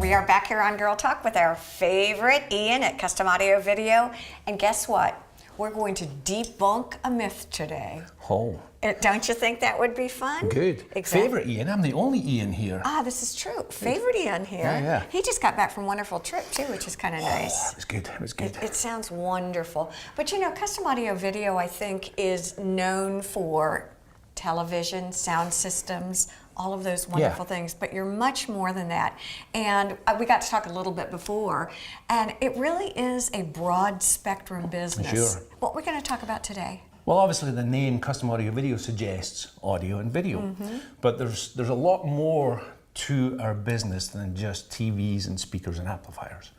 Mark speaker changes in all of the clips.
Speaker 1: We are back here on Girl Talk with our favorite Ian at Custom Audio Video. And guess what? We're going to debunk a myth today.
Speaker 2: Oh.
Speaker 1: Don't you think that would be fun?
Speaker 2: Good.
Speaker 1: Exactly.
Speaker 2: Favorite Ian? I'm the only Ian here.
Speaker 1: Ah, this is true. Favorite Ian here.
Speaker 2: Yeah.
Speaker 1: He just got back from a wonderful trip too, which is kind of nice.
Speaker 2: It was good. It was good.
Speaker 1: It sounds wonderful. But you know, Custom Audio Video, I think, is known for television, sound systems, all of those wonderful things, but you're much more than that. And we got to talk a little bit before, and it really is a broad spectrum business.
Speaker 2: Sure.
Speaker 1: What we're going to talk about today?
Speaker 2: Well, obviously the name Custom Audio Video suggests audio and video, but there's a lot more to our business than just TVs and speakers and amplifiers.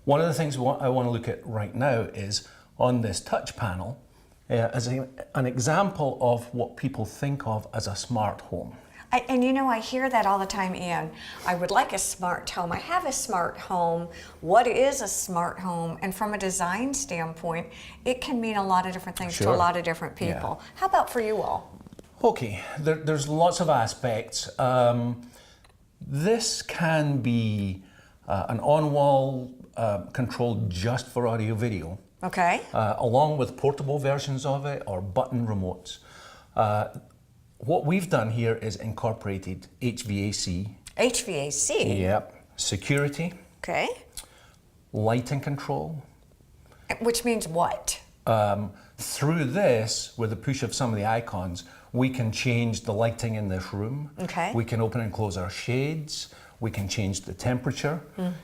Speaker 2: One of the things I want to look at right now is on this touch panel as an example of what people think of as a smart home.
Speaker 1: And you know, I hear that all the time, Ian. I would like a smart home. I have a smart home. What is a smart home? And from a design standpoint, it can mean a lot of different things to a lot of different people.
Speaker 2: Yeah.
Speaker 1: How about for you all?
Speaker 2: Okay, there's lots of aspects. This can be an on-wall control just for audio video.
Speaker 1: Okay.
Speaker 2: Along with portable versions of it or button remotes. What we've done here is incorporated HVAC.
Speaker 1: HVAC?
Speaker 2: Yep. Security.
Speaker 1: Okay.
Speaker 2: Lighting control.
Speaker 1: Which means what?
Speaker 2: Through this, with the push of some of the icons, we can change the lighting in this room.
Speaker 1: Okay.
Speaker 2: We can open and close our shades. We can change the temperature.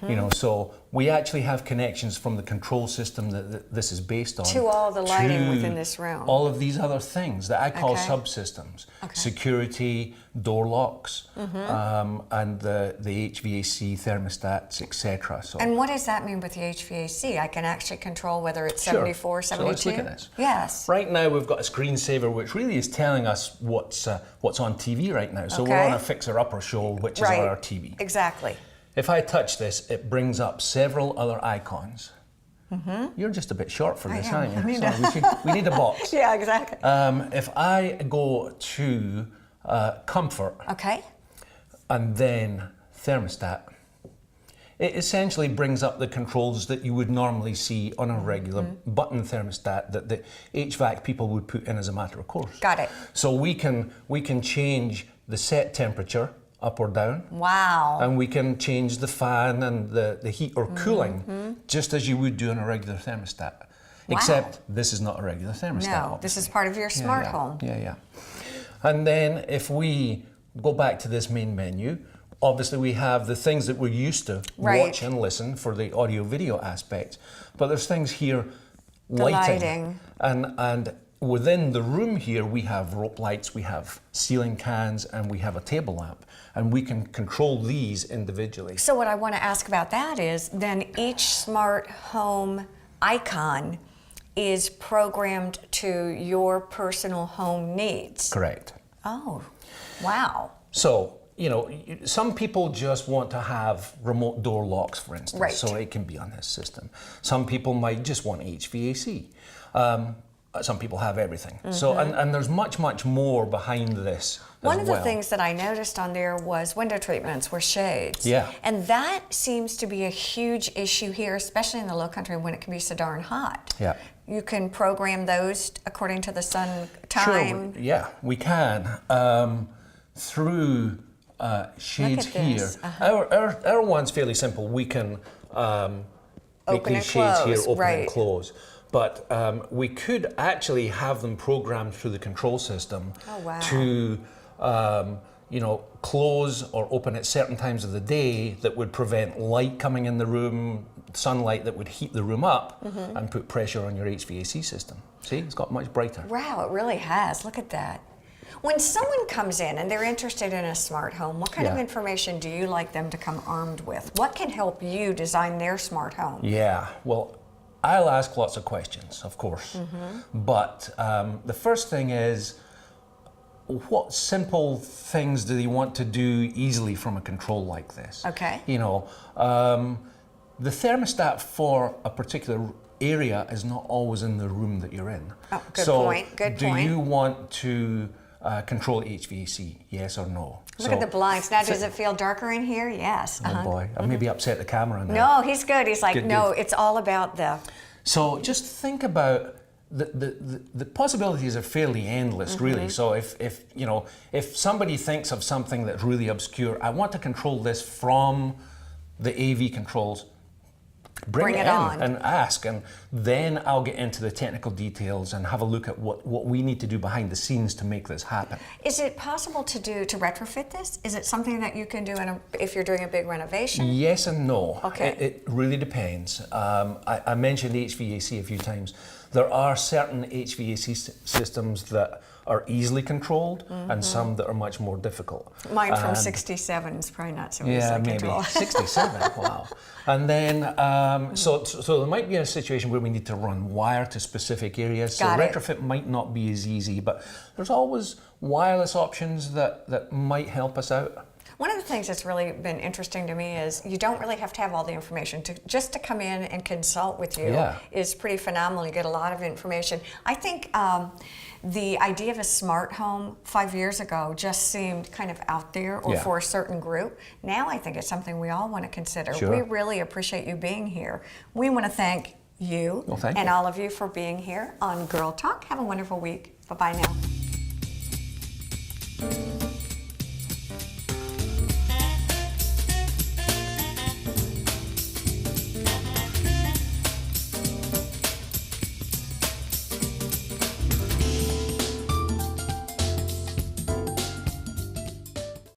Speaker 2: You know, so we actually have connections from the control system that this is based on
Speaker 1: to all the lighting within this room.
Speaker 2: All of these other things that I call subsystems. Security, door locks, and the HVAC thermostats, etc. So.
Speaker 1: And what does that mean with the HVAC? I can actually control whether it's 74, 72?
Speaker 2: So let's look at this.
Speaker 1: Yes.
Speaker 2: Right now we've got a screensaver which really is telling us what's on TV right now. So we're on a fixer-upper show, which is our TV.
Speaker 1: Exactly.
Speaker 2: If I touch this, it brings up several other icons. You're just a bit short for this, aren't you? We need a box.
Speaker 1: Yeah, exactly.
Speaker 2: If I go to comfort, and then thermostat, it essentially brings up the controls that you would normally see on a regular button thermostat that the HVAC people would put in as a matter of course.
Speaker 1: Got it.
Speaker 2: So we can change the set temperature up or down.
Speaker 1: Wow.
Speaker 2: And we can change the fan and the heat or cooling just as you would do on a regular thermostat. Wow. Except this is not a regular thermostat.
Speaker 1: No,
Speaker 2: obviously.
Speaker 1: this is part of your smart home.
Speaker 2: Yeah. And then if we go back to this main menu, obviously we have the things that we're used to watch and listen for the audio video aspect. But there's things here, lighting. And within the room here, we have rope lights, we have ceiling cans, and we have a table lamp. And we can control these individually.
Speaker 1: So what I want to ask about that is, then each smart home icon is programmed to your personal home needs.
Speaker 2: Correct.
Speaker 1: Oh, wow.
Speaker 2: So, you know, some people just want to have remote door locks, for instance. So it can be on this system. Some people might just want HVAC. Some people have everything. So, and there's much more behind this.
Speaker 1: One of the things that I noticed on there was window treatments with shades.
Speaker 2: Yeah.
Speaker 1: And that seems to be a huge issue here, especially in the low country when it can be so darn hot.
Speaker 2: Yeah.
Speaker 1: You can program those according to the sun time.
Speaker 2: Sure, yeah, we can. Through shades here. Our one's fairly simple. We can make these shades here open and close. But we could actually have them programmed through the control system to, you know, close or open at certain times of the day that would prevent light coming in the room, sunlight that would heat the room up and put pressure on your HVAC system. See, it's got much brighter.
Speaker 1: Wow, it really has. Look at that. When someone comes in and they're interested in a smart home, what kind of information do you like them to come armed with? What can help you design their smart home?
Speaker 2: Yeah, well, I'll ask lots of questions, of course. But the first thing is, what simple things do they want to do easily from a control like this?
Speaker 1: Okay.
Speaker 2: You know, the thermostat for a particular area is not always in the room that you're in.
Speaker 1: Oh, good point. Good point.
Speaker 2: Do you want to control HVAC, yes or no?
Speaker 1: Look at the blinds. Now, does it feel darker in here? Yes.
Speaker 2: Oh boy, I maybe upset the camera now.
Speaker 1: No, he's good. He's like,
Speaker 2: Good,
Speaker 1: no,
Speaker 2: good.
Speaker 1: it's all about the...
Speaker 2: So just think about the possibilities are fairly endless, really. So if you know, if somebody thinks of something that's really obscure, I want to control this from the AV controls. Bring it in
Speaker 1: on
Speaker 2: and ask, and then I'll get into the technical details and have a look at what we need to do behind the scenes to make this happen.
Speaker 1: Is it possible to retrofit this? Is it something that you can do if you're doing a big renovation?
Speaker 2: Yes and no.
Speaker 1: Okay.
Speaker 2: It really depends. I mentioned HVAC a few times. There are certain HVAC systems that are easily controlled and some that are much more difficult.
Speaker 1: Mine from 67 is probably not so easily controlled.
Speaker 2: 67, wow. And then, so there might be a situation where we need to run wire to specific areas. So retrofit might not be as easy, but there's always wireless options that might help us out.
Speaker 1: One of the things that's really been interesting to me is you don't really have to have all the information. Just to come in and consult with you is pretty phenomenal. You get a lot of information. I think the idea of a smart home 5 years ago just seemed kind of out there or for a certain group. Now I think it's something we all want to consider.
Speaker 2: Sure.
Speaker 1: We really appreciate you being here. We want to thank you and all of you for being here on Girl Talk. Have a wonderful week. Bye-bye now.